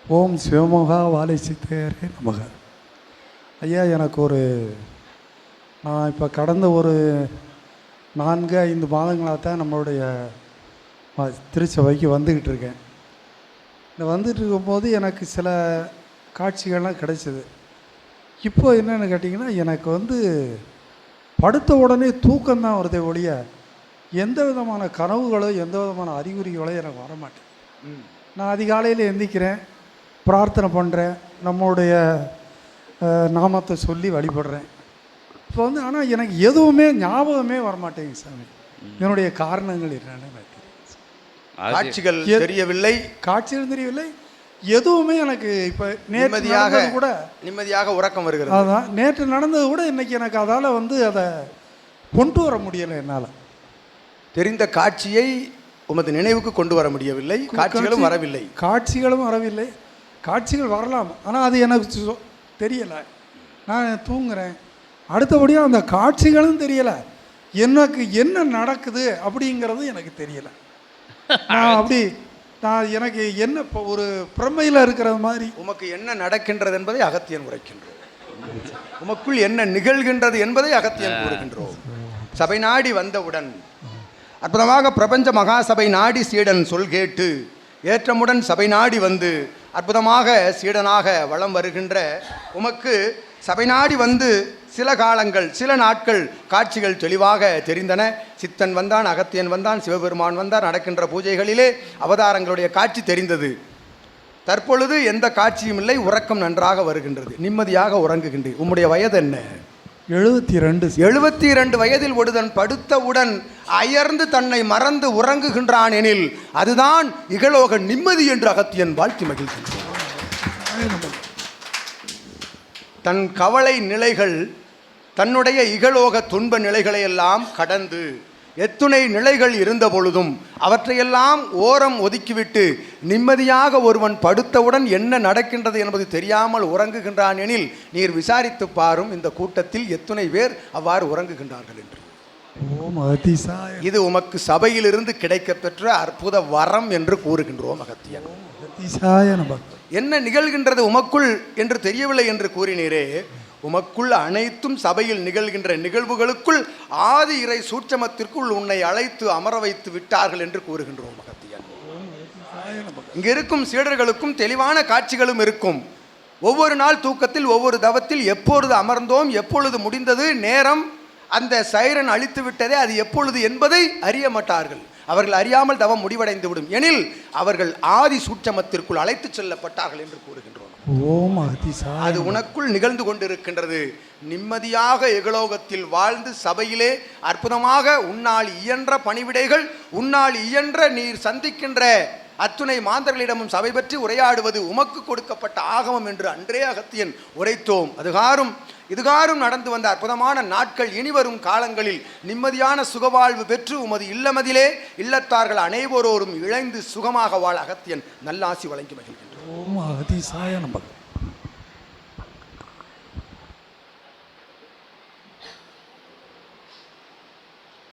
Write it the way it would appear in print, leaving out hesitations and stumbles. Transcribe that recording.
ஓம் சிவமகா வாழை சித்தரே நமக. ஐயா, எனக்கு நான் இப்போ கடந்த ஒரு 4-5 மாதங்களாக தான் நம்மளுடைய திருச்சபைக்கு வந்துக்கிட்டு இருக்கேன். இந்த வந்துட்டு இருக்கும்போது எனக்கு சில காட்சிகள்லாம் கிடைச்சிது. இப்போ என்னென்னு கேட்டிங்கன்னா, எனக்கு படுத்த உடனே தூக்கம்தான் வருதே ஒழிய எந்த விதமான கனவுகளோ எந்த விதமான அறிகுறிகளோ எனக்கு வரமாட்டேன். நான் அதிகாலையில் எந்திக்கிறேன், பிரார்த்தனை பண்ணுறேன், நம்மளுடைய நாமத்தை சொல்லி வழிபடுறேன். இப்போ ஆனால் எனக்கு எதுவுமே ஞாபகமே வரமாட்டேங்க சாமி. என்னுடைய காரணங்கள் என்னென்னு காட்சிகள் தெரியவில்லை, எதுவுமே எனக்கு இப்போ நிம்மதியாக உறக்கம் வருகிறது. அதுதான் நேற்று நடந்தது கூட இன்றைக்கி எனக்கு அதால் அதை கொண்டு வர முடியலை. என்னால் தெரிந்த காட்சியை உமது நினைவுக்கு கொண்டு வர முடியவில்லை. காட்சிகளும் வரவில்லை. காட்சிகள் வரலாம், ஆனால் அது எனக்கு தெரியலை. நான் தூங்குறேன், அடுத்தபடியாக அந்த காட்சிகளும் தெரியலை. எனக்கு என்ன நடக்குது அப்படிங்கிறது எனக்கு தெரியலை. எனக்கு என்ன ஒரு பிரமையில் இருக்கிறது மாதிரி. உமக்கு என்ன நடக்கின்றது என்பதை அகத்தியன் உரைக்கின்றோம். உமக்குள் என்ன நிகழ்கின்றது என்பதை அகத்தியன் கூறுகின்றோம். சபை நாடி வந்தவுடன் அற்புதமாக பிரபஞ்ச மகாசபை நாடி சீடன் சொல் கேட்டு ஏற்றமுடன் சபை நாடி வந்து அற்புதமாக சீடனாக வலம் வருகின்ற உமக்கு சபை நாடி வந்து சில காலங்கள் சில நாட்கள் காட்சிகள் தெளிவாக தெரிந்தன. சித்தன் வந்தான், அகத்தியன் வந்தான், சிவபெருமான் வந்தார். நடக்கின்ற பூஜைகளிலே அவதாரங்களுடைய காட்சி தெரிந்தது. தற்பொழுது எந்த காட்சியும் இல்லை, உறக்கம் நன்றாக வருகின்றது, நிம்மதியாக உறங்குகின்றேன். உம்முடைய வயது என்ன? 72 வயதில் ஒருதன் படுத்தவுடன் அயர்ந்து தன்னை மறந்து உறங்குகின்றான் எனில் அதுதான் இகலோக நிம்மதி என்று அகத்தியன் வாழ்த்தி மகிழ்கின்றான். தன் கவலை நிலைகள், தன்னுடைய இகலோக துன்ப நிலைகளை எல்லாம் கடந்து எத்துணை நிலைகள் இருந்த பொழுதும் அவற்றையெல்லாம் ஓரம் ஒதுக்கிவிட்டு நிம்மதியாக ஒருவன் படுத்தவுடன் என்ன நடக்கின்றது என்பது தெரியாமல் உறங்குகின்றான் எனில் நீர் விசாரித்து பாரும், இந்த கூட்டத்தில் எத்துணை பேர் அவ்வாறு உறங்குகின்றார்கள் என்று. இது உமக்கு சபையிலிருந்து கிடைக்கப்பெற்ற அற்புத வரம் என்று கூறுகின்றோம் அகத்தியன். என்ன நிகழ்கின்றது உமக்குள் என்று தெரியவில்லை என்று கூறினீரே, உமக்குள் அனைத்தும் சபையில் நிகழ்கின்ற நிகழ்வுகளுக்குள் ஆதி இறை சூட்சமத்திற்குள் உன்னை அழைத்து அமர வைத்து விட்டார்கள் என்று கூறுகின்றோம் அகத்தியன். இங்க இருக்கும் சீடர்களுக்கும் தெளிவான காட்சிகளும் இருக்கும். ஒவ்வொரு நாள் தூக்கத்தில் ஒவ்வொரு தவத்தில் எப்பொழுது அமர்ந்தோம், எப்பொழுது முடிந்தது, நேரம், அந்த சைரன் அழித்து விட்டதே அது எப்பொழுது என்பதை அறிய மாட்டார்கள். அவர்கள் அறியாமல் தவம் முடிவடைந்து விடும் எனில் அவர்கள் ஆதி சூட்சமத்திற்குள் அழைத்து செல்லப்பட்டார்கள் என்று கூறுகின்றோம். அது உனக்குள் நிகழ்ந்து கொண்டிருக்கின்றது. நிம்மதியாக எகலோகத்தில் வாழ்ந்து சபையிலே அற்புதமாக உன்னால் இயன்ற பணிவிடைகள், உன்னால் இயன்ற நீர் சந்திக்கின்ற அத்துணை மாந்தர்களிடமும் சபை பற்றி உரையாடுவது உமக்கு கொடுக்கப்பட்ட ஆகமம் என்று அன்றே அகத்தியன் உரைத்தோம். இதுகாரும் நடந்து வந்த அற்புதமான நாட்கள் இனிவரும் காலங்களில் நிம்மதியான சுகவாழ்வு பெற்று உமது இல்லமதிலே இல்லத்தார்கள் அனைவரோரும் இழைந்து சுகமாக வாழ அகத்தியன் நல்லாசி வழங்கி மகிழ்கின்றோம்.